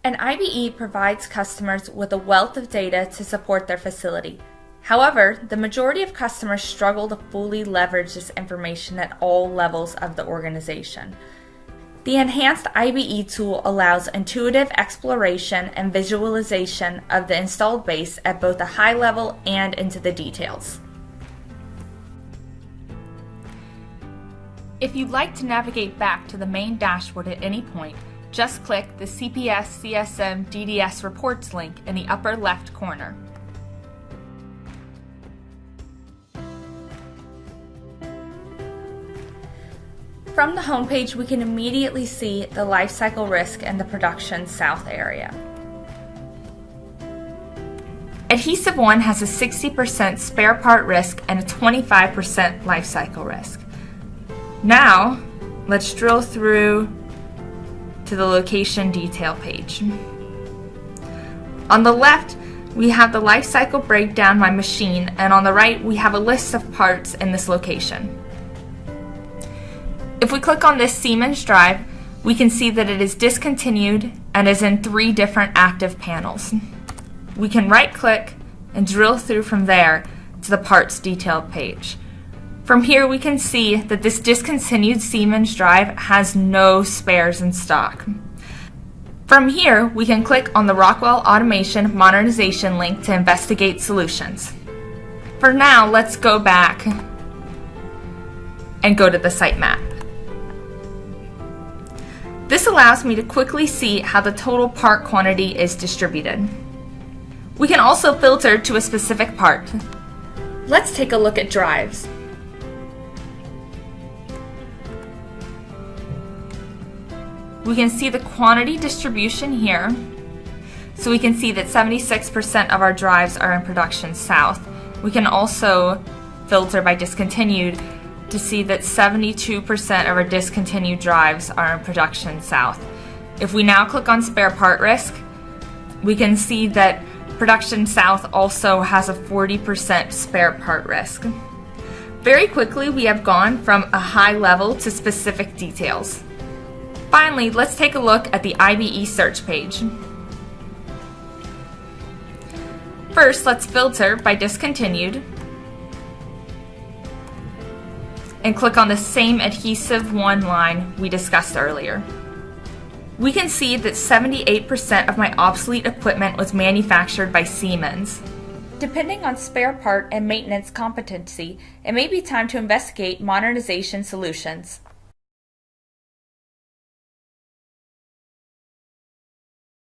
An IBE provides customers with a wealth of data to support their facility. However, the majority of customers struggle to fully leverage this information at all levels of the organization. The enhanced IBE tool allows intuitive exploration and visualization of the installed base at both a high level and into the details. If you'd like to navigate back to the main dashboard at any point, just click the CPS CSM DDS Reports link in the upper left corner. From the homepage, we can immediately see the lifecycle risk in the production south area. Adhesive 1 has a 60% spare part risk and a 25% lifecycle risk. Now, let's drill through to the location detail page. On the left, we have the life cycle breakdown by machine, and on the right, we have a list of parts in this location. If we click on this Siemens drive, we can see that it is discontinued and is in 3 different active panels. We can right-click and drill through from there to the parts detail page. From here, we can see that this discontinued Siemens drive has no spares in stock. From here, we can click on the Rockwell Automation Modernization link to investigate solutions. For now, let's go back and go to the site map. This allows me to quickly see how the total part quantity is distributed. We can also filter to a specific part. Let's take a look at drives. We can see the quantity distribution here. So we can see that 76% of our drives are in production south. We can also filter by discontinued to see that 72% of our discontinued drives are in production south. If we now click on spare part risk, we can see that production south also has a 40% spare part risk. Very quickly, we have gone from a high level to specific details. Finally, let's take a look at the IBE search page. First, let's filter by discontinued and click on the same Adhesive 1 line we discussed earlier. We can see that 78% of my obsolete equipment was manufactured by Siemens. Depending on spare part and maintenance competency, it may be time to investigate modernization solutions.